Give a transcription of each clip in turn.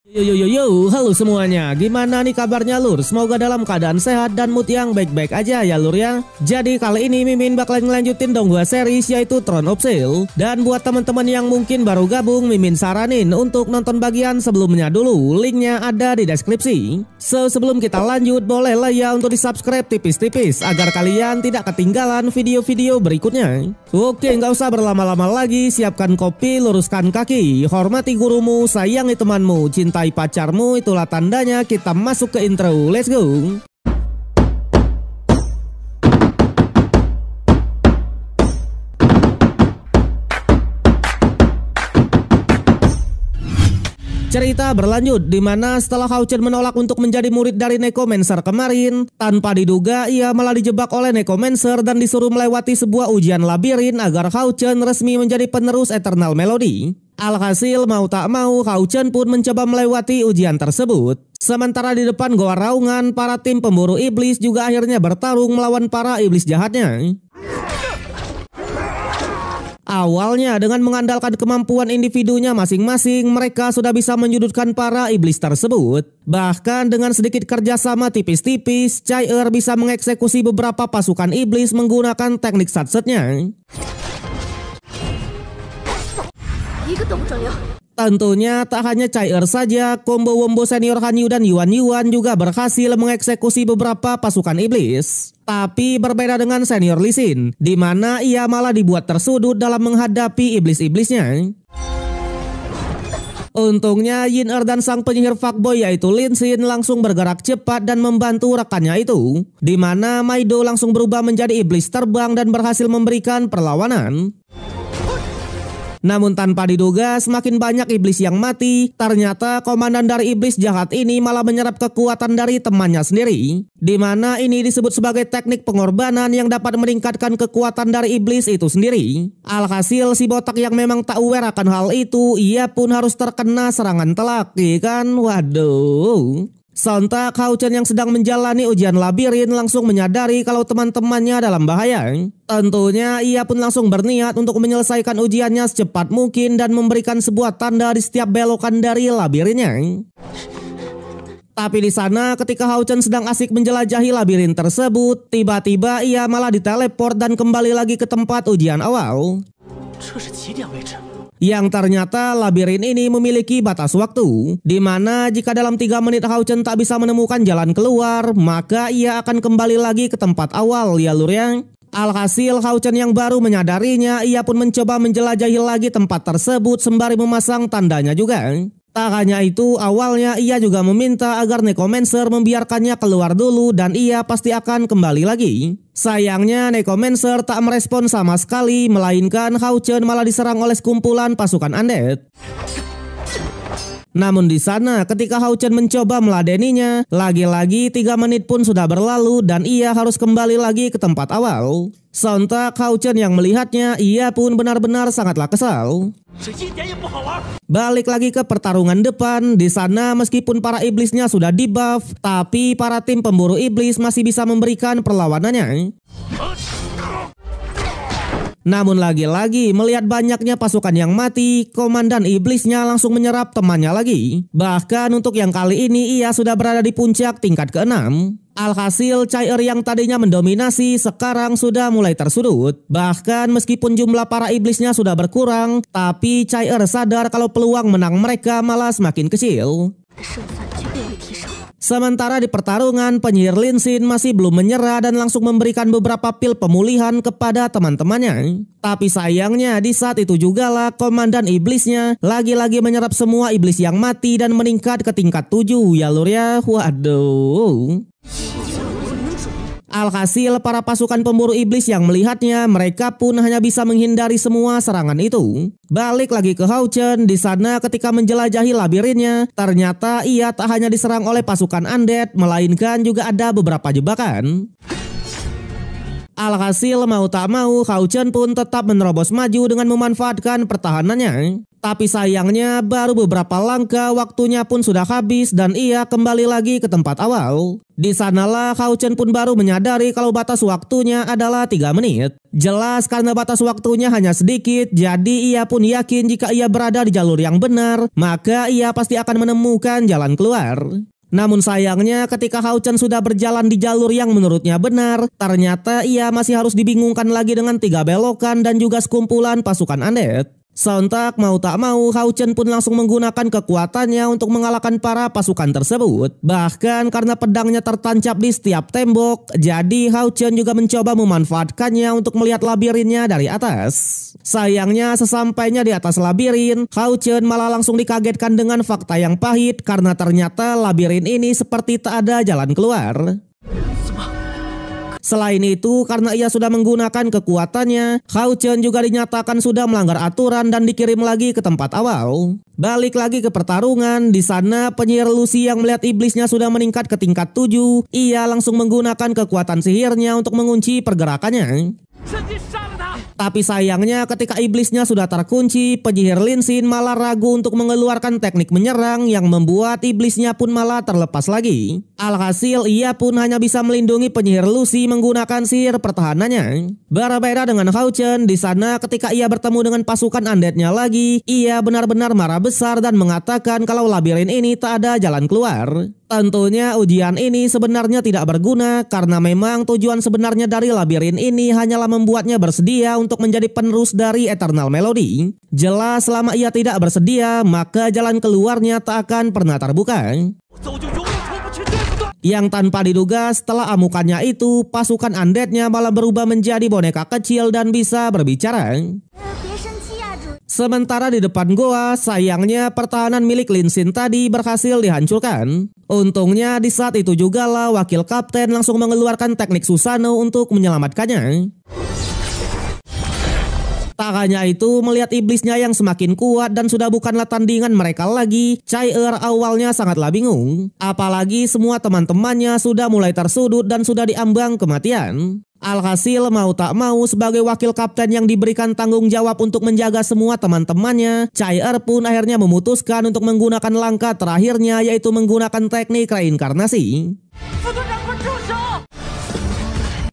Halo semuanya, gimana nih kabarnya lur? Semoga dalam keadaan sehat dan mood yang baik-baik aja ya lur ya. Jadi kali ini Mimin bakalan ngelanjutin dong gua series yaitu Throne of Steel. Dan buat teman-teman yang mungkin baru gabung, Mimin saranin untuk nonton bagian sebelumnya dulu, linknya ada di deskripsi. Sebelum kita lanjut, boleh lah ya untuk di subscribe tipis-tipis agar kalian tidak ketinggalan video-video berikutnya. Oke, nggak usah berlama-lama lagi, siapkan kopi, luruskan kaki, hormati gurumu, sayangi temanmu, cintai pacarmu, itulah tandanya kita masuk ke intro. Let's go. Cerita berlanjut di mana setelah Hao Chen menolak untuk menjadi murid dari Necromancer kemarin, tanpa diduga ia malah dijebak oleh Necromancer dan disuruh melewati sebuah ujian labirin agar Hao Chen resmi menjadi penerus Eternal Melody. Alhasil mau tak mau Hao Chen pun mencoba melewati ujian tersebut. Sementara di depan Goa Raungan, para tim pemburu iblis juga akhirnya bertarung melawan para iblis jahatnya. Awalnya dengan mengandalkan kemampuan individunya masing-masing, mereka sudah bisa menyudutkan para iblis tersebut. Bahkan dengan sedikit kerjasama tipis-tipis, Chai-Er bisa mengeksekusi beberapa pasukan iblis menggunakan teknik satsetnya. Tentunya tak hanya Chai-Er saja, combo-wombo senior Han Yu dan Yuan Yuan juga berhasil mengeksekusi beberapa pasukan iblis. Tapi berbeda dengan senior Lee Sin, di mana ia malah dibuat tersudut dalam menghadapi iblis-iblisnya. Untungnya Yin-Er dan sang penyihir fuckboy yaitu Lin Xin langsung bergerak cepat dan membantu rekannya itu, di mana Maido langsung berubah menjadi iblis terbang dan berhasil memberikan perlawanan. Namun tanpa diduga, semakin banyak iblis yang mati, ternyata komandan dari iblis jahat ini malah menyerap kekuatan dari temannya sendiri. Di mana ini disebut sebagai teknik pengorbanan yang dapat meningkatkan kekuatan dari iblis itu sendiri. Alhasil si botak yang memang tak aware akan hal itu, ia pun harus terkena serangan telak, kan? Waduh. Sontak Hao Chen yang sedang menjalani ujian labirin langsung menyadari kalau teman-temannya dalam bahaya. Tentunya ia pun langsung berniat untuk menyelesaikan ujiannya secepat mungkin dan memberikan sebuah tanda di setiap belokan dari labirinnya. Tapi di sana ketika Hao Chen sedang asik menjelajahi labirin tersebut, tiba-tiba ia malah diteleport dan kembali lagi ke tempat ujian awal. Yang ternyata labirin ini memiliki batas waktu, di mana jika dalam 3 menit Hao Chen tak bisa menemukan jalan keluar, maka ia akan kembali lagi ke tempat awal ya lur ya. Alhasil Hao Chen yang baru menyadarinya, ia pun mencoba menjelajahi lagi tempat tersebut sembari memasang tandanya juga. Tak hanya itu, awalnya ia juga meminta agar Necromancer membiarkannya keluar dulu dan ia pasti akan kembali lagi. Sayangnya Necromancer tak merespon sama sekali, melainkan Hao Chen malah diserang oleh sekumpulan pasukan undead. Namun di sana ketika Hao Chen mencoba meladeninya, lagi-lagi 3 menit pun sudah berlalu dan ia harus kembali lagi ke tempat awal. Sontak Hao Chen yang melihatnya, ia pun benar-benar sangatlah kesal. Balik lagi ke pertarungan depan, di sana meskipun para iblisnya sudah dibuff, tapi para tim pemburu iblis masih bisa memberikan perlawanannya. Namun lagi-lagi melihat banyaknya pasukan yang mati, komandan iblisnya langsung menyerap temannya lagi. Bahkan untuk yang kali ini ia sudah berada di puncak tingkat ke-6. Alhasil Chai-Er yang tadinya mendominasi sekarang sudah mulai tersudut. Bahkan meskipun jumlah para iblisnya sudah berkurang, tapi Chai-Er sadar kalau peluang menang mereka malah semakin kecil. Sementara di pertarungan, penyihir Lin Xin masih belum menyerah dan langsung memberikan beberapa pil pemulihan kepada teman-temannya. Tapi sayangnya di saat itu jugalah komandan iblisnya lagi-lagi menyerap semua iblis yang mati dan meningkat ke tingkat 7 ya lur ya. Waduh. Alhasil para pasukan pemburu iblis yang melihatnya, mereka pun hanya bisa menghindari semua serangan itu. Balik lagi ke Hao Chen, di sana ketika menjelajahi labirinnya, ternyata ia tak hanya diserang oleh pasukan undead, melainkan juga ada beberapa jebakan. Alhasil mau tak mau Hao Chen pun tetap menerobos maju dengan memanfaatkan pertahanannya. Tapi sayangnya baru beberapa langkah waktunya pun sudah habis dan ia kembali lagi ke tempat awal. Di sanalah Hao Chen pun baru menyadari kalau batas waktunya adalah 3 menit. Jelas karena batas waktunya hanya sedikit, jadi ia pun yakin jika ia berada di jalur yang benar, maka ia pasti akan menemukan jalan keluar. Namun sayangnya ketika Hao Chen sudah berjalan di jalur yang menurutnya benar, ternyata ia masih harus dibingungkan lagi dengan 3 belokan dan juga sekumpulan pasukan undead. Sontak mau tak mau Hao Chen pun langsung menggunakan kekuatannya untuk mengalahkan para pasukan tersebut. Bahkan karena pedangnya tertancap di setiap tembok, jadi Hao Chen juga mencoba memanfaatkannya untuk melihat labirinnya dari atas. Sayangnya sesampainya di atas labirin, Hao Chen malah langsung dikagetkan dengan fakta yang pahit karena ternyata labirin ini seperti tak ada jalan keluar. Selain itu, karena ia sudah menggunakan kekuatannya, Hao Chen juga dinyatakan sudah melanggar aturan dan dikirim lagi ke tempat awal. Balik lagi ke pertarungan, di sana penyihir Lucy yang melihat iblisnya sudah meningkat ke tingkat 7, ia langsung menggunakan kekuatan sihirnya untuk mengunci pergerakannya. Tapi sayangnya ketika iblisnya sudah terkunci, penyihir Lin Xin malah ragu untuk mengeluarkan teknik menyerang yang membuat iblisnya pun malah terlepas lagi. Alhasil ia pun hanya bisa melindungi penyihir Lucy menggunakan sihir pertahanannya. Berbeda dengan Hao Chen, di sana ketika ia bertemu dengan pasukan undeadnya lagi, ia benar-benar marah besar dan mengatakan kalau labirin ini tak ada jalan keluar. Tentunya ujian ini sebenarnya tidak berguna karena memang tujuan sebenarnya dari labirin ini hanyalah membuatnya bersedia untuk menjadi penerus dari Eternal Melody. Jelas selama ia tidak bersedia, maka jalan keluarnya tak akan pernah terbuka. Yang tanpa diduga setelah amukannya itu, pasukan undeadnya malah berubah menjadi boneka kecil dan bisa berbicara. Sementara di depan goa, sayangnya pertahanan milik Lin Xin tadi berhasil dihancurkan. Untungnya di saat itu juga lah wakil kapten langsung mengeluarkan teknik Susanoo untuk menyelamatkannya. Tak hanya itu, melihat iblisnya yang semakin kuat dan sudah bukanlah tandingan mereka lagi, Chai-Er awalnya sangatlah bingung. Apalagi semua teman-temannya sudah mulai tersudut dan sudah diambang kematian. Alhasil mau tak mau sebagai wakil kapten yang diberikan tanggung jawab untuk menjaga semua teman-temannya, Chai-Er pun akhirnya memutuskan untuk menggunakan langkah terakhirnya, yaitu menggunakan teknik reinkarnasi.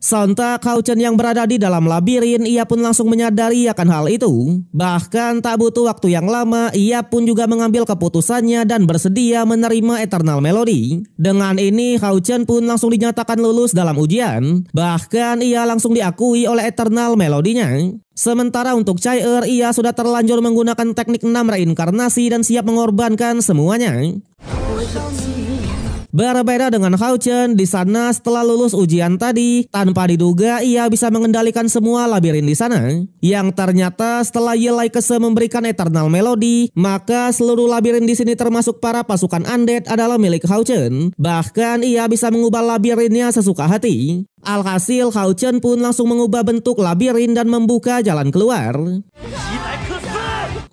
Sontak Hao Chen yang berada di dalam labirin, ia pun langsung menyadari akan hal itu. Bahkan tak butuh waktu yang lama, ia pun juga mengambil keputusannya dan bersedia menerima Eternal Melody. Dengan ini Hao Chen pun langsung dinyatakan lulus dalam ujian. Bahkan ia langsung diakui oleh Eternal Melody-nya. Sementara untuk Chai-Er, ia sudah terlanjur menggunakan teknik 6 reinkarnasi dan siap mengorbankan semuanya. Berbeda dengan Hao Chen, di sana setelah lulus ujian tadi, tanpa diduga ia bisa mengendalikan semua labirin di sana. Yang ternyata setelah Yelai Kese memberikan Eternal Melody, maka seluruh labirin di sini termasuk para pasukan undead adalah milik Hao Chen. Bahkan ia bisa mengubah labirinnya sesuka hati. Alhasil Hao Chen pun langsung mengubah bentuk labirin dan membuka jalan keluar.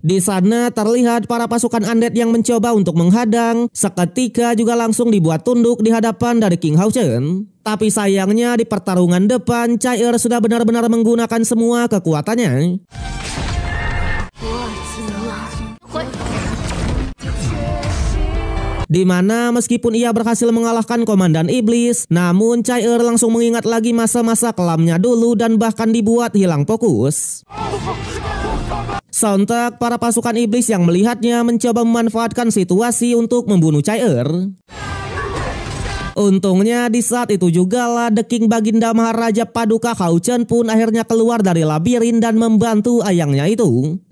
Di sana terlihat para pasukan undead yang mencoba untuk menghadang, seketika juga langsung dibuat tunduk di hadapan dari King Hao Chen. Tapi sayangnya di pertarungan depan, Chai-Er sudah benar-benar menggunakan semua kekuatannya. Di mana meskipun ia berhasil mengalahkan Komandan Iblis, namun Chai-Er langsung mengingat lagi masa-masa kelamnya dulu dan bahkan dibuat hilang fokus. Sontak para pasukan iblis yang melihatnya mencoba memanfaatkan situasi untuk membunuh Chai-Er. Untungnya di saat itu juga lah The King Baginda Maharaja Paduka Hao Chen pun akhirnya keluar dari labirin dan membantu ayangnya itu.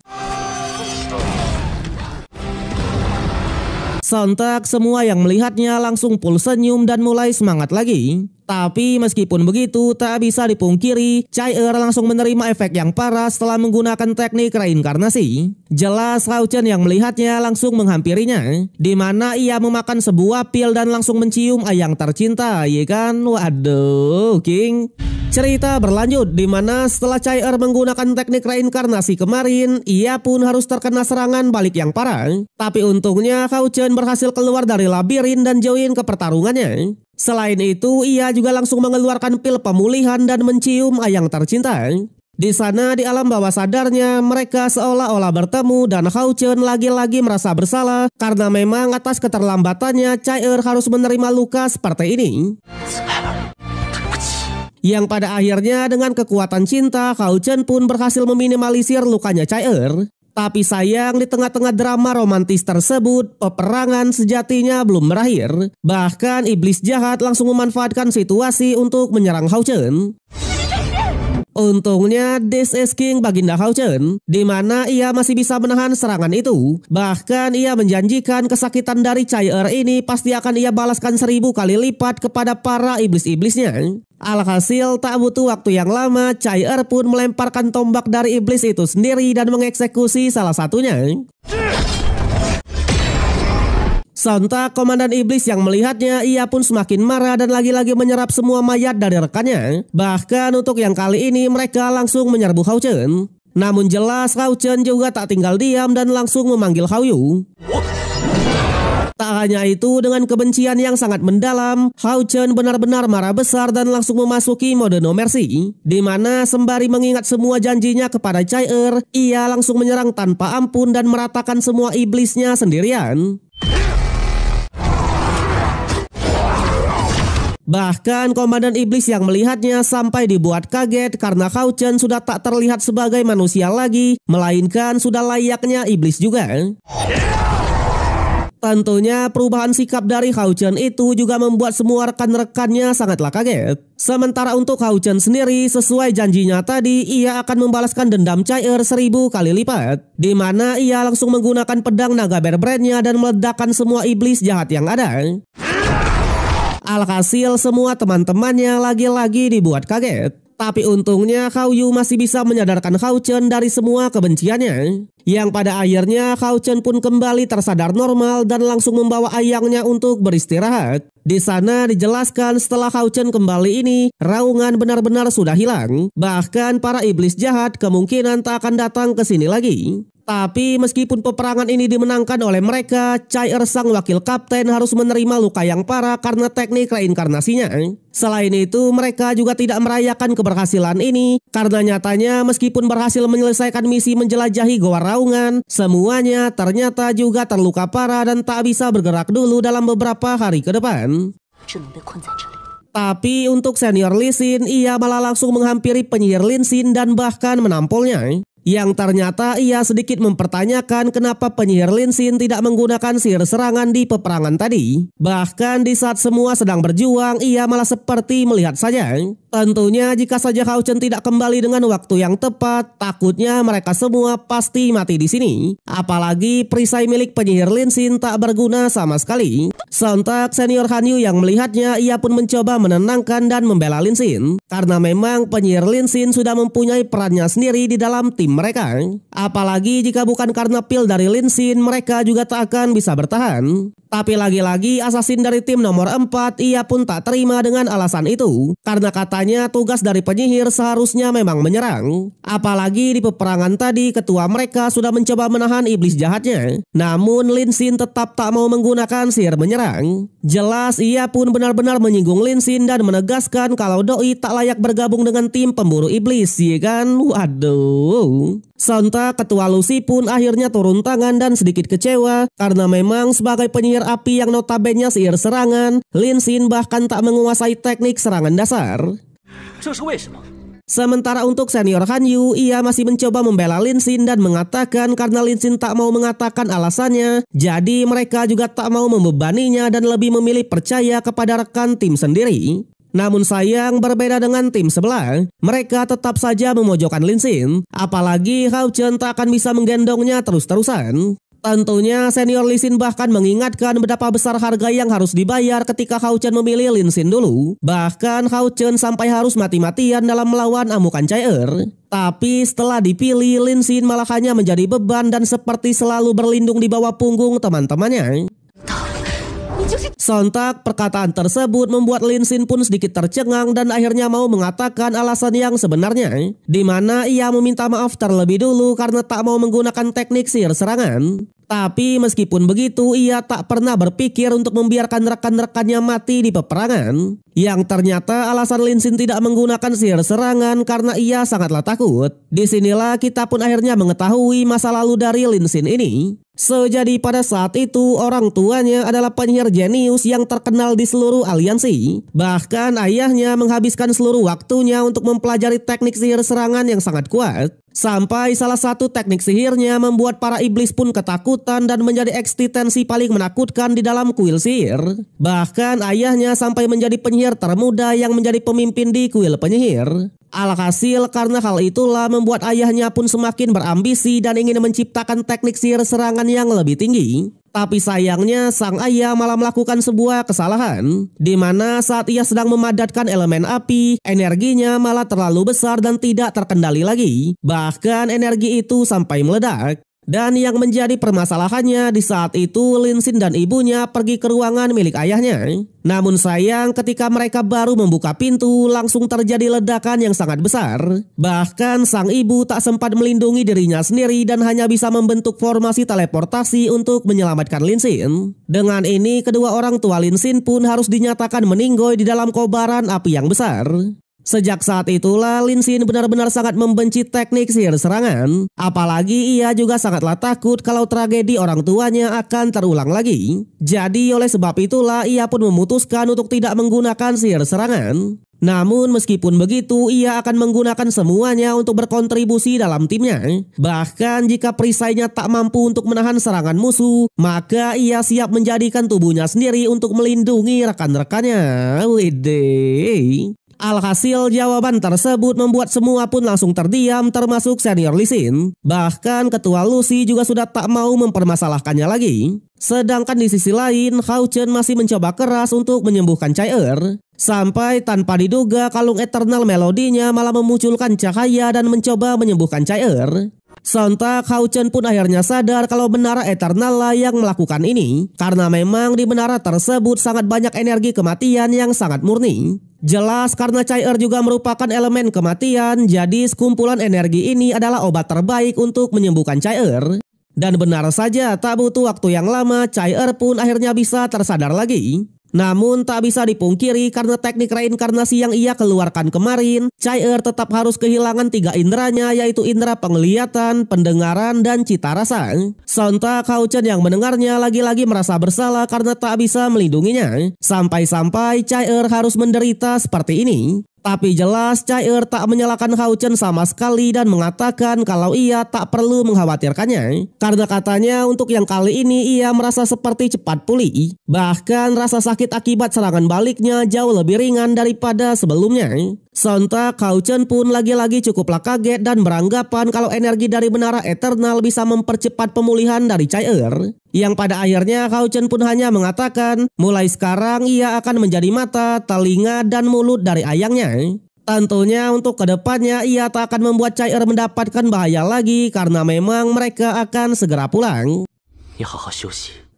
Sontak semua yang melihatnya langsung full senyum dan mulai semangat lagi. Tapi meskipun begitu, tak bisa dipungkiri, Chai-Er langsung menerima efek yang parah setelah menggunakan teknik reinkarnasi. Jelas Hao Chen yang melihatnya langsung menghampirinya, di mana ia memakan sebuah pil dan langsung mencium ayang tercinta, ya kan? Waduh, King. Cerita berlanjut di mana setelah Chai-Er menggunakan teknik reinkarnasi kemarin, ia pun harus terkena serangan balik yang parah. Tapi untungnya Hao Chen berhasil keluar dari labirin dan join ke pertarungannya. Selain itu, ia juga langsung mengeluarkan pil pemulihan dan mencium ayang tercinta. Di sana di alam bawah sadarnya mereka seolah-olah bertemu dan Hao Chen lagi-lagi merasa bersalah karena memang atas keterlambatannya Chai harus menerima luka seperti ini. Yang pada akhirnya dengan kekuatan cinta Hao Chen pun berhasil meminimalisir lukanya Chai. Tapi sayang di tengah-tengah drama romantis tersebut, peperangan sejatinya belum berakhir. Bahkan iblis jahat langsung memanfaatkan situasi untuk menyerang Hao Chen. Untungnya This is King Baginda Hao Chen, di mana ia masih bisa menahan serangan itu. Bahkan ia menjanjikan kesakitan dari Chai ini pasti akan ia balaskan 1000 kali lipat kepada para iblis-iblisnya. Alhasil tak butuh waktu yang lama, Chai pun melemparkan tombak dari iblis itu sendiri dan mengeksekusi salah satunya. Sontak komandan iblis yang melihatnya, ia pun semakin marah dan lagi-lagi menyerap semua mayat dari rekannya. Bahkan untuk yang kali ini mereka langsung menyerbu Hao Chen. Namun jelas Hao Chen juga tak tinggal diam dan langsung memanggil Hao Yu. Tak hanya itu, dengan kebencian yang sangat mendalam, Hao Chen benar-benar marah besar dan langsung memasuki mode no mercy. Di mana sembari mengingat semua janjinya kepada Chai ia langsung menyerang tanpa ampun dan meratakan semua iblisnya sendirian. Bahkan komandan iblis yang melihatnya sampai dibuat kaget karena Hao Chen sudah tak terlihat sebagai manusia lagi, melainkan sudah layaknya iblis juga. Tentunya perubahan sikap dari Hao Chen itu juga membuat semua rekan-rekannya sangatlah kaget. Sementara untuk Hao Chen sendiri, sesuai janjinya tadi, ia akan membalaskan dendam Chai 1000 kali lipat. Di mana ia langsung menggunakan pedang naga bear-brandnya dan meledakkan semua iblis jahat yang ada. Alhasil semua teman-temannya lagi-lagi dibuat kaget. Tapi untungnya Hao Yu masih bisa menyadarkan Hao Chen dari semua kebenciannya. Yang pada akhirnya Hao Chen pun kembali tersadar normal dan langsung membawa ayangnya untuk beristirahat. Di sana dijelaskan setelah Hao Chen kembali ini, raungan benar-benar sudah hilang. Bahkan para iblis jahat kemungkinan tak akan datang ke sini lagi. Tapi meskipun peperangan ini dimenangkan oleh mereka, Chai sang wakil kapten harus menerima luka yang parah karena teknik reinkarnasinya. Selain itu, mereka juga tidak merayakan keberhasilan ini karena nyatanya meskipun berhasil menyelesaikan misi menjelajahi Goa Raungan, semuanya ternyata juga terluka parah dan tak bisa bergerak dulu dalam beberapa hari ke depan. Tapi untuk senior Lee Sin, ia malah langsung menghampiri penyihir Lin Xin dan bahkan menampolnya. Yang ternyata ia sedikit mempertanyakan kenapa penyihir Lin Xin tidak menggunakan sihir serangan di peperangan tadi. Bahkan di saat semua sedang berjuang, ia malah seperti melihat saja. Tentunya jika saja Hao Chen tidak kembali dengan waktu yang tepat, takutnya mereka semua pasti mati di sini. Apalagi perisai milik penyihir Lin Xin tak berguna sama sekali. Sontak senior Han Yu yang melihatnya, ia pun mencoba menenangkan dan membela Lin Xin. Karena memang penyihir Lin Xin sudah mempunyai perannya sendiri di dalam tim mereka. Apalagi jika bukan karena pil dari Lin Xin, mereka juga tak akan bisa bertahan. Tapi lagi-lagi assassin dari tim nomor 4, ia pun tak terima dengan alasan itu. Karena katanya tugas dari penyihir seharusnya memang menyerang. Apalagi di peperangan tadi ketua mereka sudah mencoba menahan iblis jahatnya. Namun Lin Xin tetap tak mau menggunakan sihir menyerang. Jelas ia pun benar-benar menyinggung Lin Xin dan menegaskan kalau doi tak layak bergabung dengan tim pemburu iblis, ya kan? Waduh. Sontak ketua Lucy pun akhirnya turun tangan dan sedikit kecewa karena memang sebagai penyihir api yang notabene sihir serangan, Lin Xin bahkan tak menguasai teknik serangan dasar. Sementara untuk senior Han Yu, ia masih mencoba membela Lin Xin dan mengatakan karena Lin Xin tak mau mengatakan alasannya, jadi mereka juga tak mau membebaninya dan lebih memilih percaya kepada rekan tim sendiri. Namun sayang, berbeda dengan tim sebelah, mereka tetap saja memojokkan Lin Xin. Apalagi Hao Chen tak akan bisa menggendongnya terus-terusan. Tentunya senior Lee Sin bahkan mengingatkan betapa besar harga yang harus dibayar ketika Hao Chen memilih Lin Xin dulu. Bahkan Hao Chen sampai harus mati-matian dalam melawan amukan Chai. Tapi setelah dipilih, Lin Xin malah hanya menjadi beban dan seperti selalu berlindung di bawah punggung teman-temannya. Sontak perkataan tersebut membuat Lin Xin pun sedikit tercengang dan akhirnya mau mengatakan alasan yang sebenarnya, di mana ia meminta maaf terlebih dulu karena tak mau menggunakan teknik sihir serangan. Tapi meskipun begitu, ia tak pernah berpikir untuk membiarkan rekan-rekannya mati di peperangan. Yang ternyata alasan Lin Xin tidak menggunakan sihir serangan karena ia sangatlah takut. Disinilah kita pun akhirnya mengetahui masa lalu dari Lin Xin ini. Jadi pada saat itu orang tuanya adalah penyihir jenius yang terkenal di seluruh aliansi. Bahkan ayahnya menghabiskan seluruh waktunya untuk mempelajari teknik sihir serangan yang sangat kuat. Sampai salah satu teknik sihirnya membuat para iblis pun ketakutan dan menjadi eksistensi paling menakutkan di dalam kuil sihir. Bahkan ayahnya sampai menjadi penyihir termuda yang menjadi pemimpin di kuil penyihir. Alhasil karena hal itulah membuat ayahnya pun semakin berambisi dan ingin menciptakan teknik sihir serangan yang lebih tinggi. Tapi sayangnya sang ayah malah melakukan sebuah kesalahan, di mana saat ia sedang memadatkan elemen api, energinya malah terlalu besar dan tidak terkendali lagi. Bahkan energi itu sampai meledak. Dan yang menjadi permasalahannya di saat itu Lin Xin dan ibunya pergi ke ruangan milik ayahnya. Namun sayang ketika mereka baru membuka pintu langsung terjadi ledakan yang sangat besar. Bahkan sang ibu tak sempat melindungi dirinya sendiri dan hanya bisa membentuk formasi teleportasi untuk menyelamatkan Lin Xin. Dengan ini kedua orang tua Lin Xin pun harus dinyatakan meninggoy di dalam kobaran api yang besar. Sejak saat itulah Lin Xin benar-benar sangat membenci teknik sihir serangan. Apalagi ia juga sangatlah takut kalau tragedi orang tuanya akan terulang lagi. Jadi oleh sebab itulah ia pun memutuskan untuk tidak menggunakan sihir serangan. Namun meskipun begitu ia akan menggunakan semuanya untuk berkontribusi dalam timnya. Bahkan jika perisainya tak mampu untuk menahan serangan musuh, maka ia siap menjadikan tubuhnya sendiri untuk melindungi rekan-rekannya. Widih. Alhasil jawaban tersebut membuat semua pun langsung terdiam termasuk senior Lin Xin. Bahkan ketua Lucy juga sudah tak mau mempermasalahkannya lagi. Sedangkan di sisi lain Hao Chen masih mencoba keras untuk menyembuhkan Chai Er. Sampai tanpa diduga kalung Eternal Melodinya malah memunculkan cahaya dan mencoba menyembuhkan Chai Er. Sontak Hao Chen pun akhirnya sadar kalau menara Eternal lah yang melakukan ini. Karena memang di menara tersebut sangat banyak energi kematian yang sangat murni. Jelas karena Chai Er juga merupakan elemen kematian, jadi sekumpulan energi ini adalah obat terbaik untuk menyembuhkan Chai Er. Dan benar saja tak butuh waktu yang lama Chai Er pun akhirnya bisa tersadar lagi. Namun tak bisa dipungkiri karena teknik reinkarnasi yang ia keluarkan kemarin, Chai Er tetap harus kehilangan 3 inderanya yaitu indera penglihatan, pendengaran, dan cita rasa. Sontak Hao Chen yang mendengarnya lagi-lagi merasa bersalah karena tak bisa melindunginya. Sampai-sampai Chai Er harus menderita seperti ini. Tapi jelas Chai Er tak menyalahkan Hao Chen sama sekali dan mengatakan kalau ia tak perlu mengkhawatirkannya. Karena katanya untuk yang kali ini ia merasa seperti cepat pulih. Bahkan rasa sakit akibat serangan baliknya jauh lebih ringan daripada sebelumnya. Sontak Hao Chen pun lagi-lagi cukuplah kaget dan beranggapan kalau energi dari menara Eternal bisa mempercepat pemulihan dari Chai Er. Yang pada akhirnya Hao Chen pun hanya mengatakan mulai sekarang ia akan menjadi mata, telinga, dan mulut dari ayangnya. Tentunya untuk kedepannya ia tak akan membuat Chai Er mendapatkan bahaya lagi karena memang mereka akan segera pulang.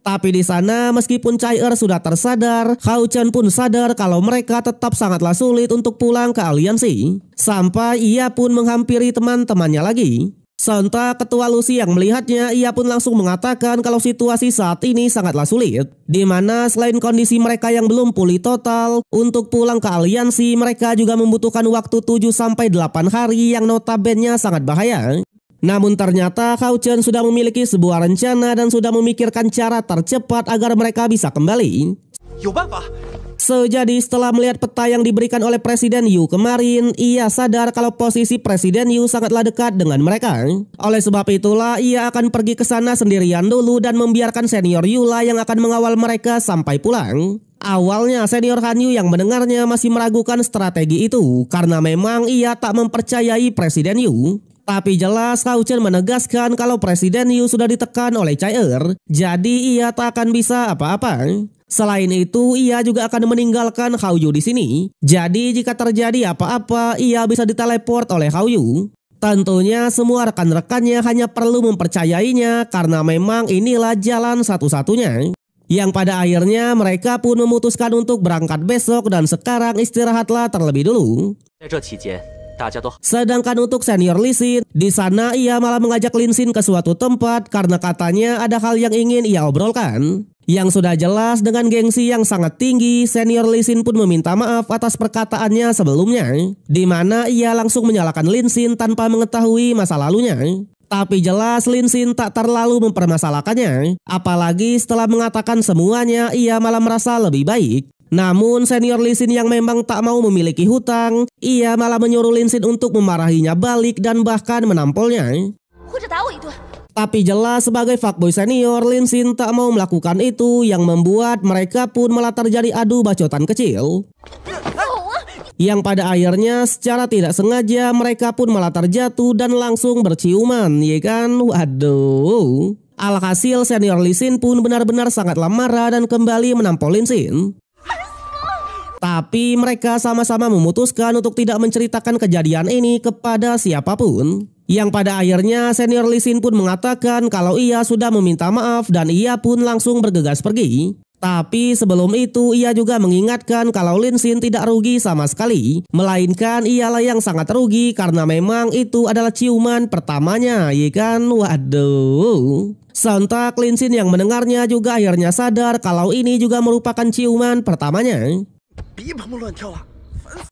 Tapi di sana meskipun Chai Er sudah tersadar, Hao Chen pun sadar kalau mereka tetap sangatlah sulit untuk pulang ke aliansi. Sampai ia pun menghampiri teman-temannya lagi. Sontak ketua Lucy yang melihatnya, ia pun langsung mengatakan kalau situasi saat ini sangatlah sulit. Di mana selain kondisi mereka yang belum pulih total, untuk pulang ke aliansi mereka juga membutuhkan waktu 7-8 hari yang notabene sangat bahaya. Namun ternyata Hao Chen sudah memiliki sebuah rencana dan sudah memikirkan cara tercepat agar mereka bisa kembali. Jadi setelah melihat peta yang diberikan oleh Presiden Yu kemarin, ia sadar kalau posisi Presiden Yu sangatlah dekat dengan mereka. Oleh sebab itulah ia akan pergi ke sana sendirian dulu dan membiarkan senior Yu lah yang akan mengawal mereka sampai pulang. Awalnya senior Han Yu yang mendengarnya masih meragukan strategi itu karena memang ia tak mempercayai Presiden Yu. Tapi jelas Hao Chen menegaskan kalau Presiden Yu sudah ditekan oleh Chai Er, jadi ia tak akan bisa apa-apa. Selain itu, ia juga akan meninggalkan Hao Yu di sini. Jadi jika terjadi apa-apa, ia bisa diteleport oleh Hao Yu. Tentunya semua rekan-rekannya hanya perlu mempercayainya karena memang inilah jalan satu-satunya. Yang pada akhirnya mereka pun memutuskan untuk berangkat besok dan sekarang istirahatlah terlebih dulu. Sedangkan untuk senior Lee Sin, di sana ia malah mengajak Lin Xin ke suatu tempat karena katanya ada hal yang ingin ia obrolkan. Yang sudah jelas dengan gengsi yang sangat tinggi, senior Lee Sin pun meminta maaf atas perkataannya sebelumnya, di mana ia langsung menyalahkan Lin Xin tanpa mengetahui masa lalunya. Tapi jelas Lin Xin tak terlalu mempermasalahkannya, apalagi setelah mengatakan semuanya ia malah merasa lebih baik. Namun senior Lee Sin yang memang tak mau memiliki hutang, ia malah menyuruh Lin Xin untuk memarahinya balik dan bahkan menampolnya. Tapi jelas sebagai fuckboy senior, Lin Xin tak mau melakukan itu yang membuat mereka pun malah terjadi adu bacotan kecil. Yang pada akhirnya secara tidak sengaja mereka pun malah terjatuh dan langsung berciuman, ya kan? Waduh. Alhasil senior Lee Sin pun benar-benar sangatlah marah dan kembali menampol Lin Xin. Tapi mereka sama-sama memutuskan untuk tidak menceritakan kejadian ini kepada siapapun. Yang pada akhirnya senior Lee Sin pun mengatakan kalau ia sudah meminta maaf dan ia pun langsung bergegas pergi. Tapi sebelum itu ia juga mengingatkan kalau Lin Xin tidak rugi sama sekali, melainkan ialah yang sangat rugi karena memang itu adalah ciuman pertamanya, ya kan? Waduh. Sontak Lin Xin yang mendengarnya juga akhirnya sadar kalau ini juga merupakan ciuman pertamanya.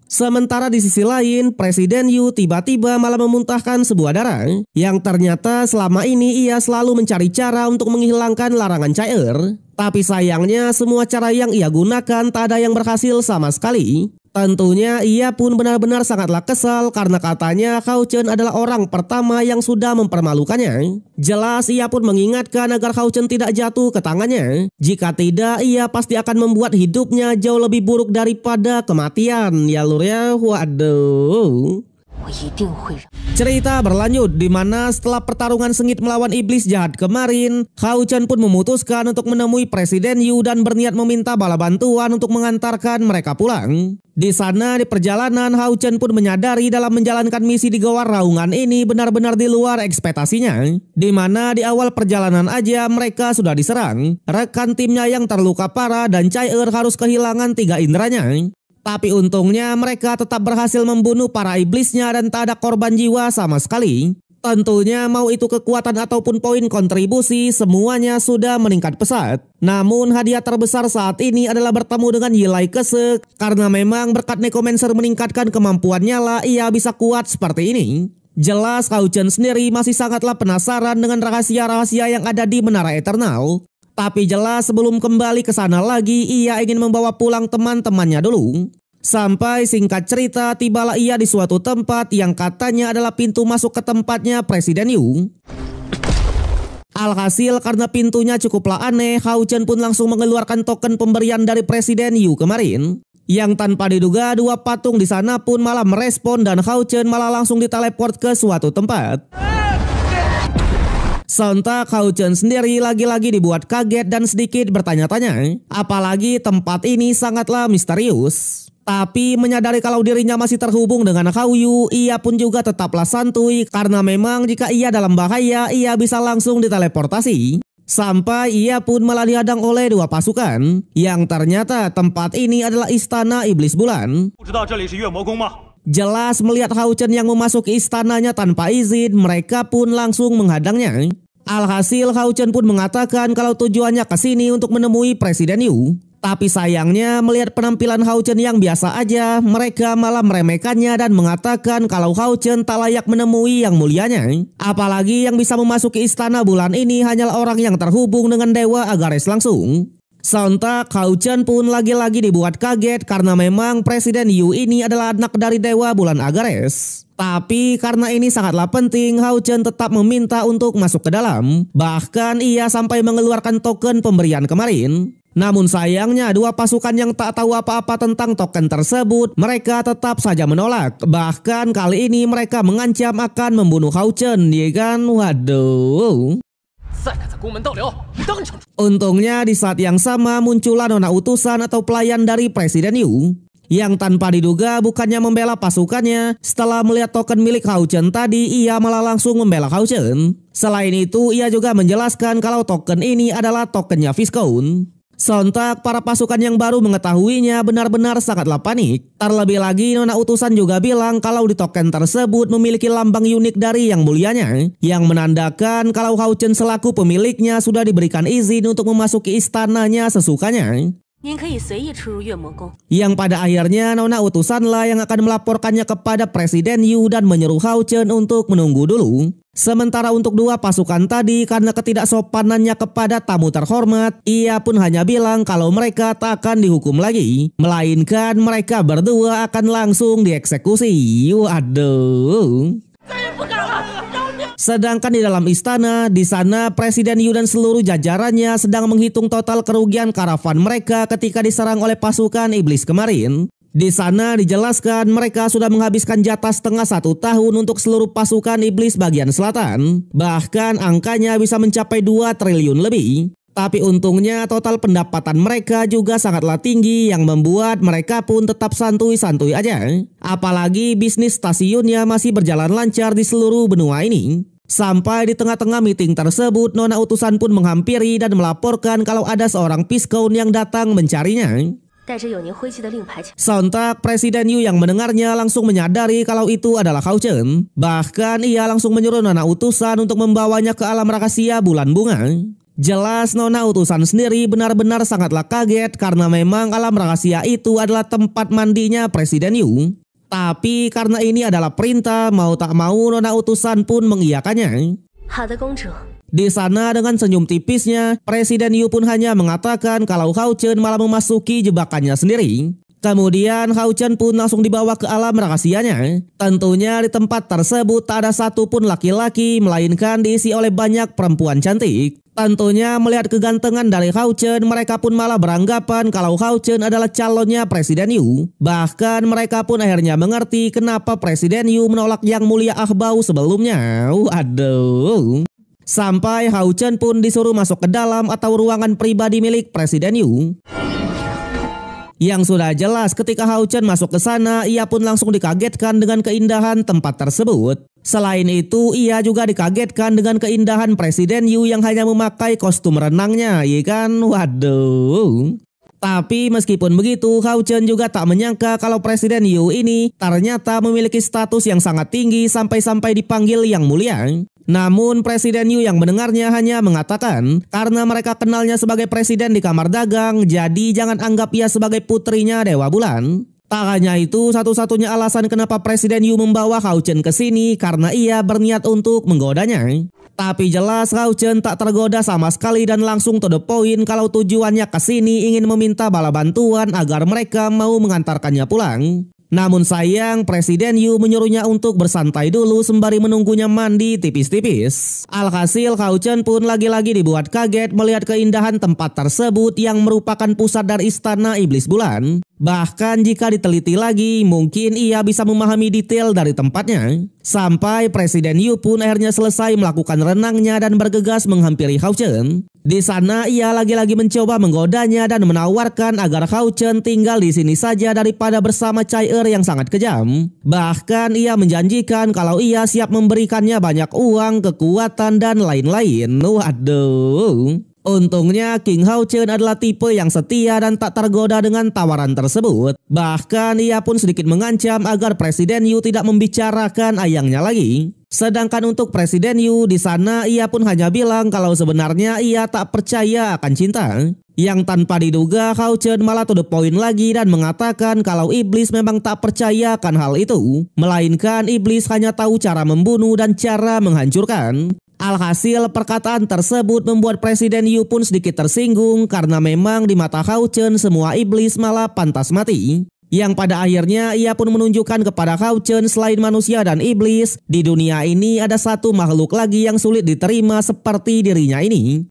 Sementara di sisi lain, Presiden Yu tiba-tiba malah memuntahkan sebuah darah yang ternyata selama ini ia selalu mencari cara untuk menghilangkan larangan cair. Tapi sayangnya semua cara yang ia gunakan tak ada yang berhasil sama sekali. Tentunya ia pun benar-benar sangatlah kesal karena katanya Hao Chen adalah orang pertama yang sudah mempermalukannya. Jelas ia pun mengingatkan agar Hao Chen tidak jatuh ke tangannya. Jika tidak, ia pasti akan membuat hidupnya jauh lebih buruk daripada kematian. Ya lur ya, waduh. Cerita berlanjut di mana setelah pertarungan sengit melawan iblis jahat kemarin, Hao Chen pun memutuskan untuk menemui Presiden Yu dan berniat meminta bala bantuan untuk mengantarkan mereka pulang. Di sana di perjalanan, Hao Chen pun menyadari dalam menjalankan misi di Gawar Raungan ini benar-benar di luar ekspektasinya. Di mana di awal perjalanan aja mereka sudah diserang, rekan timnya yang terluka parah dan Chai harus kehilangan 3 inderanya. Tapi untungnya mereka tetap berhasil membunuh para iblisnya dan tak ada korban jiwa sama sekali. Tentunya mau itu kekuatan ataupun poin kontribusi, semuanya sudah meningkat pesat. Namun hadiah terbesar saat ini adalah bertemu dengan Yilai Kese, karena memang berkat Necromancer meningkatkan kemampuannya lah ia bisa kuat seperti ini. Jelas Hao Chen sendiri masih sangatlah penasaran dengan rahasia-rahasia yang ada di Menara Eternal. Tapi jelas sebelum kembali ke sana lagi, ia ingin membawa pulang teman-temannya dulu. Sampai singkat cerita, tibalah ia di suatu tempat yang katanya adalah pintu masuk ke tempatnya Presiden Yu. Alhasil karena pintunya cukuplah aneh, Hao Chen pun langsung mengeluarkan token pemberian dari Presiden Yu kemarin. Yang tanpa diduga, 2 patung di sana pun malah merespon dan Hao Chen malah langsung diteleport ke suatu tempat. Sontak Hao Chen sendiri lagi-lagi dibuat kaget dan sedikit bertanya-tanya. Apalagi tempat ini sangatlah misterius. Tapi menyadari kalau dirinya masih terhubung dengan Hao Yu, ia pun juga tetaplah santuy karena memang jika ia dalam bahaya, ia bisa langsung diteleportasi. Sampai ia pun malah dihadang oleh 2 pasukan, yang ternyata tempat ini adalah Istana Iblis Bulan. Jelas melihat Hao Chen yang memasuki istananya tanpa izin, mereka pun langsung menghadangnya. Alhasil Hao Chen pun mengatakan kalau tujuannya ke sini untuk menemui Presiden Yu. Tapi sayangnya melihat penampilan Hao Chen yang biasa aja, mereka malah meremehkannya dan mengatakan kalau Hao Chen tak layak menemui yang mulianya. Apalagi yang bisa memasuki istana bulan ini hanyalah orang yang terhubung dengan Dewa Agares langsung. Sontak Hao Chen pun lagi-lagi dibuat kaget karena memang Presiden Yu ini adalah anak dari Dewa Bulan Agares. Tapi karena ini sangatlah penting, Hao Chen tetap meminta untuk masuk ke dalam. Bahkan ia sampai mengeluarkan token pemberian kemarin. Namun sayangnya 2 pasukan yang tak tahu apa-apa tentang token tersebut, mereka tetap saja menolak. Bahkan kali ini mereka mengancam akan membunuh Hao Chen, ya kan? Waduh. Untungnya di saat yang sama muncullah nona utusan atau pelayan dari Presiden Yu. Yang tanpa diduga bukannya membela pasukannya, setelah melihat token milik Hao Chen tadi, ia malah langsung membela Hao Chen. Selain itu, ia juga menjelaskan kalau token ini adalah tokennya Viscount. Sontak para pasukan yang baru mengetahuinya benar-benar sangatlah panik. Terlebih lagi nona utusan juga bilang kalau di token tersebut memiliki lambang unik dari Yang Mulianya, yang menandakan kalau Hao Chen selaku pemiliknya sudah diberikan izin untuk memasuki istananya sesukanya. Yang pada akhirnya nona utusanlah yang akan melaporkannya kepada Presiden Yu dan menyuruh Hao Chen untuk menunggu dulu. Sementara untuk dua pasukan tadi, karena ketidaksopanannya kepada tamu terhormat, ia pun hanya bilang kalau mereka tak akan dihukum lagi, melainkan mereka berdua akan langsung dieksekusi. Waduh. Sedangkan di dalam istana, di sana Presiden Yu dan seluruh jajarannya sedang menghitung total kerugian karavan mereka ketika diserang oleh pasukan iblis kemarin. Di sana dijelaskan mereka sudah menghabiskan jatah setengah 1 tahun untuk seluruh pasukan iblis bagian selatan. Bahkan angkanya bisa mencapai 2 triliun lebih. Tapi untungnya total pendapatan mereka juga sangatlah tinggi yang membuat mereka pun tetap santuy-santuy aja. Apalagi bisnis stasiunnya masih berjalan lancar di seluruh benua ini. Sampai di tengah-tengah meeting tersebut, nona utusan pun menghampiri dan melaporkan kalau ada seorang piskon yang datang mencarinya. Sontak Presiden Yu yang mendengarnya langsung menyadari kalau itu adalah Hao Chen. Bahkan ia langsung menyuruh nona utusan untuk membawanya ke alam rahasia bulan bunga. Jelas nona utusan sendiri benar-benar sangatlah kaget karena memang alam rahasia itu adalah tempat mandinya Presiden Yu. Tapi karena ini adalah perintah, mau tak mau nona utusan pun mengiyakannya. Di sana dengan senyum tipisnya, Presiden Yu pun hanya mengatakan kalau Hao Chen malah memasuki jebakannya sendiri. Kemudian Hao Chen pun langsung dibawa ke alam rahasianya. Tentunya di tempat tersebut tak ada satupun laki-laki, melainkan diisi oleh banyak perempuan cantik. Tentunya melihat kegantengan dari Hao Chen, mereka pun malah beranggapan kalau Hao Chen adalah calonnya Presiden Yu. Bahkan mereka pun akhirnya mengerti kenapa Presiden Yu menolak Yang Mulia Ahbao sebelumnya. Waduh. Sampai Hao Chen pun disuruh masuk ke dalam atau ruangan pribadi milik Presiden Yu. Yang sudah jelas ketika Hao Chen masuk ke sana, ia pun langsung dikagetkan dengan keindahan tempat tersebut. Selain itu, ia juga dikagetkan dengan keindahan Presiden Yu yang hanya memakai kostum renangnya, ya kan? Waduh. Tapi meskipun begitu, Hao Chen juga tak menyangka kalau Presiden Yu ini ternyata memiliki status yang sangat tinggi sampai-sampai dipanggil Yang Mulia. Namun Presiden Yu yang mendengarnya hanya mengatakan karena mereka kenalnya sebagai presiden di kamar dagang, jadi jangan anggap ia sebagai putrinya Dewa Bulan. Tak hanya itu, satu-satunya alasan kenapa Presiden Yu membawa Hao Chen ke sini karena ia berniat untuk menggodanya. Tapi jelas Hao Chen tak tergoda sama sekali dan langsung to the point kalau tujuannya ke sini ingin meminta bala bantuan agar mereka mau mengantarkannya pulang. Namun sayang, Presiden Yu menyuruhnya untuk bersantai dulu sembari menunggunya mandi tipis-tipis. Alhasil Hao Chen pun lagi-lagi dibuat kaget melihat keindahan tempat tersebut yang merupakan pusat dari istana iblis bulan. Bahkan jika diteliti lagi, mungkin ia bisa memahami detail dari tempatnya. Sampai Presiden Yu pun akhirnya selesai melakukan renangnya dan bergegas menghampiri Hao Chen. Di sana ia lagi-lagi mencoba menggodanya dan menawarkan agar Hao Chen tinggal di sini saja daripada bersama Chai yang sangat kejam. Bahkan ia menjanjikan kalau ia siap memberikannya banyak uang, kekuatan dan lain-lain. Waduh. Untungnya King Hao Chen adalah tipe yang setia dan tak tergoda dengan tawaran tersebut. Bahkan ia pun sedikit mengancam agar Presiden Yu tidak membicarakan ayangnya lagi. Sedangkan untuk Presiden Yu di sana ia pun hanya bilang kalau sebenarnya ia tak percaya akan cinta. Yang tanpa diduga Hao Chen malah to the point lagi dan mengatakan kalau iblis memang tak percaya akan hal itu. Melainkan iblis hanya tahu cara membunuh dan cara menghancurkan. Alhasil perkataan tersebut membuat Presiden Yu pun sedikit tersinggung karena memang di mata Hao Chen semua iblis malah pantas mati. Yang pada akhirnya ia pun menunjukkan kepada Hao Chen selain manusia dan iblis, di dunia ini ada satu makhluk lagi yang sulit diterima seperti dirinya ini.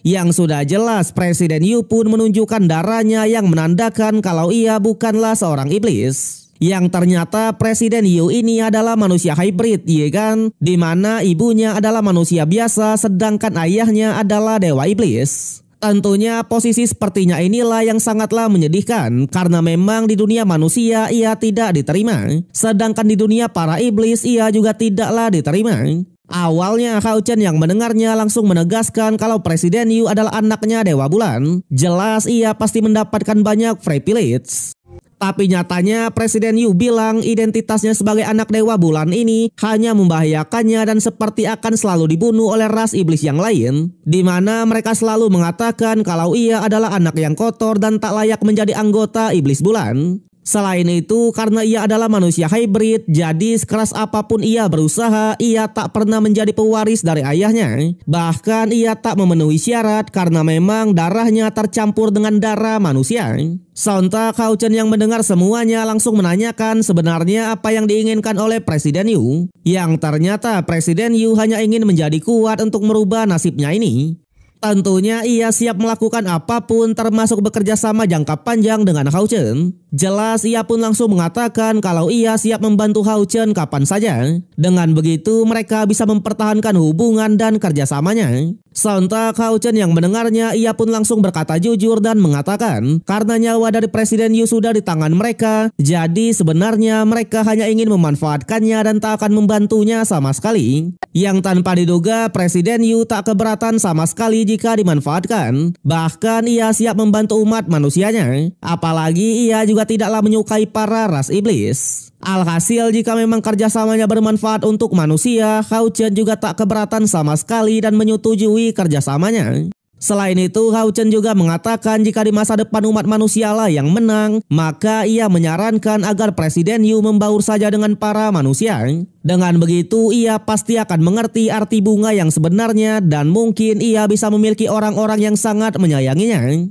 Yang sudah jelas Presiden Yu pun menunjukkan darahnya yang menandakan kalau ia bukanlah seorang iblis. Yang ternyata Presiden Yu ini adalah manusia hybrid, ya kan? Dimana ibunya adalah manusia biasa sedangkan ayahnya adalah dewa iblis. Tentunya posisi sepertinya inilah yang sangatlah menyedihkan karena memang di dunia manusia ia tidak diterima. Sedangkan di dunia para iblis ia juga tidaklah diterima. Awalnya Hao Chen yang mendengarnya langsung menegaskan kalau Presiden Yu adalah anaknya Dewa Bulan. Jelas ia pasti mendapatkan banyak privilege. Tapi nyatanya Presiden Yu bilang identitasnya sebagai anak Dewa Bulan ini hanya membahayakannya dan seperti akan selalu dibunuh oleh ras iblis yang lain, di mana mereka selalu mengatakan kalau ia adalah anak yang kotor dan tak layak menjadi anggota iblis bulan. Selain itu, karena ia adalah manusia hybrid, jadi sekeras apapun ia berusaha, ia tak pernah menjadi pewaris dari ayahnya. Bahkan ia tak memenuhi syarat karena memang darahnya tercampur dengan darah manusia. Sontak Hao Chen yang mendengar semuanya langsung menanyakan sebenarnya apa yang diinginkan oleh Presiden Yu. Yang ternyata Presiden Yu hanya ingin menjadi kuat untuk merubah nasibnya ini. Tentunya ia siap melakukan apapun termasuk bekerja sama jangka panjang dengan Hao Chen. Jelas ia pun langsung mengatakan kalau ia siap membantu Hao Chen kapan saja. Dengan begitu mereka bisa mempertahankan hubungan dan kerjasamanya. Sontak Hao Chen yang mendengarnya ia pun langsung berkata jujur dan mengatakan karena nyawa dari Presiden Yu sudah di tangan mereka, jadi sebenarnya mereka hanya ingin memanfaatkannya dan tak akan membantunya sama sekali. Yang tanpa diduga Presiden Yu tak keberatan sama sekali jika dimanfaatkan. Bahkan ia siap membantu umat manusianya. Apalagi ia juga tidaklah menyukai para ras iblis. Alhasil jika memang kerjasamanya bermanfaat untuk manusia, Hao Chen juga tak keberatan sama sekali dan menyetujui kerjasamanya. Selain itu, Hao Chen juga mengatakan jika di masa depan umat manusialah yang menang, maka ia menyarankan agar Presiden Yu membaur saja dengan para manusia. Dengan begitu, ia pasti akan mengerti arti bunga yang sebenarnya dan mungkin ia bisa memiliki orang-orang yang sangat menyayanginya.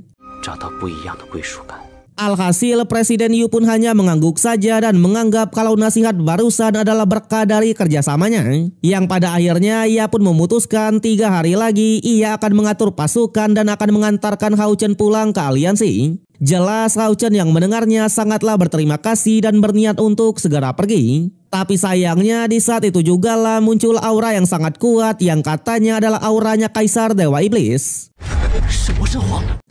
Alhasil Presiden Yu pun hanya mengangguk saja dan menganggap kalau nasihat barusan adalah berkah dari kerjasamanya. Yang pada akhirnya ia pun memutuskan 3 hari lagi ia akan mengatur pasukan dan akan mengantarkan Hao Chen pulang ke aliansi. Jelas Hao Chen yang mendengarnya sangatlah berterima kasih dan berniat untuk segera pergi. Tapi sayangnya di saat itu juga lah muncul aura yang sangat kuat yang katanya adalah auranya Kaisar Dewa Iblis.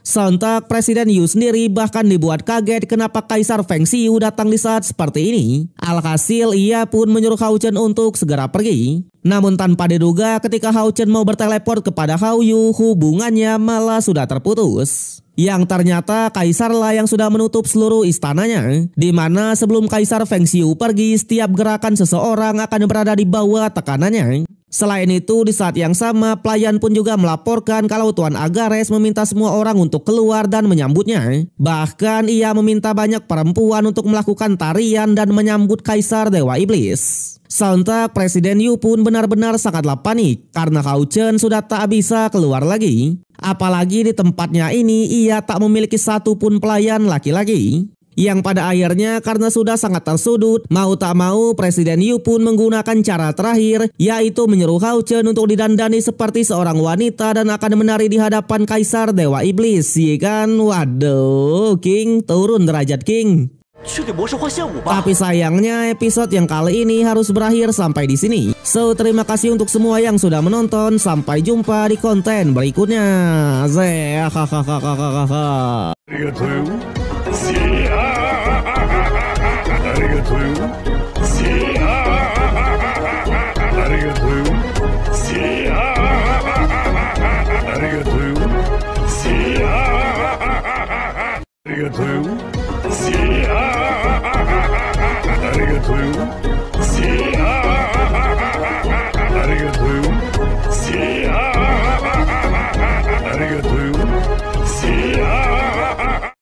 Sontak Presiden Yu sendiri bahkan dibuat kaget kenapa Kaisar Feng Xiu datang di saat seperti ini. Alhasil ia pun menyuruh Hao Chen untuk segera pergi. Namun tanpa diduga ketika Hao Chen mau berteleport kepada Hao Yu, hubungannya malah sudah terputus. Yang ternyata Kaisarlah yang sudah menutup seluruh istananya, di mana sebelum Kaisar Feng Xiu pergi, setiap gerakan seseorang akan berada di bawah tekanannya. Selain itu, di saat yang sama, pelayan pun juga melaporkan kalau Tuan Agares meminta semua orang untuk keluar dan menyambutnya. Bahkan ia meminta banyak perempuan untuk melakukan tarian dan menyambut Kaisar Dewa Iblis. Sontak Presiden Yu pun benar-benar sangatlah panik karena Hao Chen sudah tak bisa keluar lagi. Apalagi di tempatnya ini ia tak memiliki satupun pelayan laki-laki. Yang pada akhirnya karena sudah sangat tersudut, mau tak mau Presiden Yu pun menggunakan cara terakhir, yaitu menyuruh Hao Chen untuk didandani seperti seorang wanita dan akan menari di hadapan Kaisar Dewa Iblis. Ya kan? Waduh, King, turun derajat King. Tapi sayangnya episode yang kali ini harus berakhir sampai di sini. So, terima kasih untuk semua yang sudah menonton. Sampai jumpa di konten berikutnya. Arigatou.